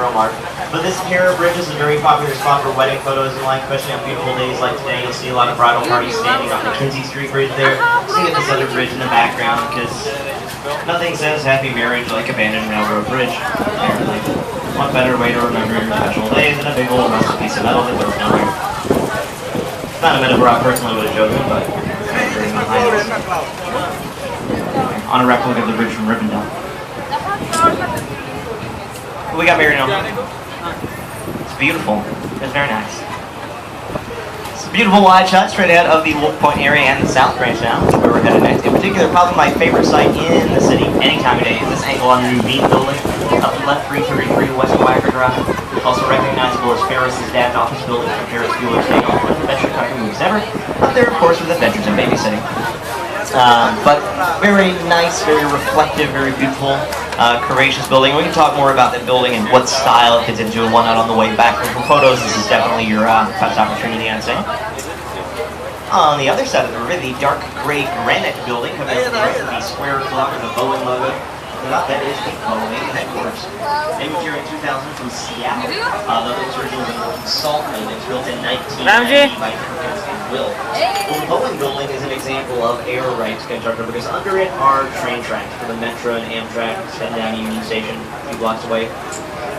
Hero Mart. But this pier bridge is a very popular spot for wedding photos and like, especially on beautiful days like today. You'll see a lot of bridal parties standing on the Kinsey Street Bridge there. See this other bridge in the background because nothing says happy marriage like abandoned railroad bridge. Apparently. What better way to remember your special day than a big old rusty piece of metal that goes down here. It's not a metaphor I personally would have chosen, but on a replica of the bridge from Rivendell. We got married now. It's beautiful. It's very nice. It's a beautiful wide shot straight ahead of the Wolf Point area and the South Branch now, which is where we're headed next. In particular, probably my favorite site in the city, any time of day, is this angle on the new Bean building, up the left 333 West Coacker Drive. Also recognizable as Ferris's dad's office building from Ferris Bueller's Day Off, one of the best country movies ever. Up there, of course, with Adventures in Babysitting. But very nice, very reflective, very beautiful, courageous building. We can talk more about that building and what style it fits into and whatnot on the way back. But for photos, this is definitely your best opportunity, I'd say. On the other side of the river, the dark gray granite building comes out with the square clock or the Boeing logo. That is the Boeing headquarters. They moved here in 2000 from Seattle. The original was a molten salt mine that was built in 1990 by Perkins and Will. Well, the Boeing building is an example of air rights construction because under it are train tracks for the Metro and Amtrak heading down Union Station a few blocks away.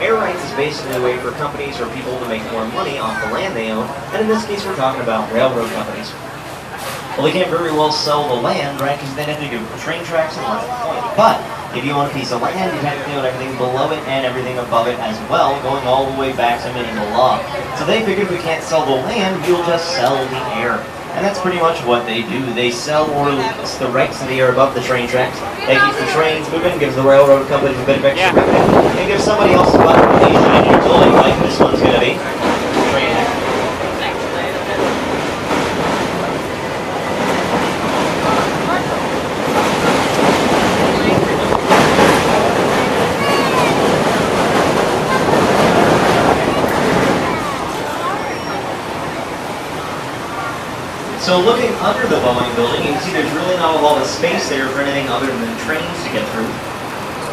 Air rights is basically a way for companies or people to make more money off the land they own, and in this case we're talking about railroad companies. Well, they can't very well sell the land, right, because they'd have to do train tracks and what's the point. But if you want a piece of land, you have to own everything below it and everything above it as well, going all the way back to minimal law. So they figured if we can't sell the land, we'll just sell the air. And that's pretty much what they do. They sell or lease the rights to the air above the train tracks. They keep the trains moving, gives the railroad companies a bit of extra revenue, and gives somebody else a recommendation and utility like this one's going to be. So looking under the Boeing building, you can see there's really not a lot of space there for anything other than trains to get through.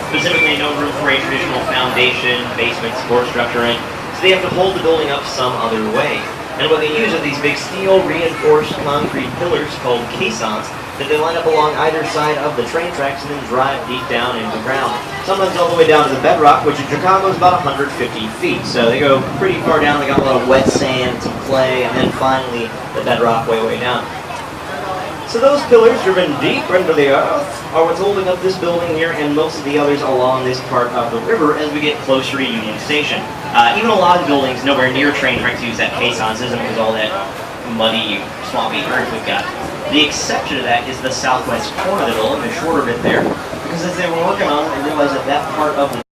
Specifically, no room for a traditional foundation, basement, support structure in, so they have to hold the building up some other way. And what they use are these big steel reinforced concrete pillars called caissons that they line up along either side of the train tracks and then drive deep down into the ground. Sometimes all the way down to the bedrock, which in Chicago is about 150 feet. So they go pretty far down, they got a lot of wet sand, some clay, and then finally the bedrock way down. So those pillars driven deep into the earth are what's holding up this building here and most of the others along this part of the river as we get closer to Union Station. Even a lot of buildings nowhere near train tracks use that caissons isn't because all that muddy, swampy earth we've got. The exception to that is the southwest corner of the building, the shorter bit there, because as they were working on it, they realized that that part of the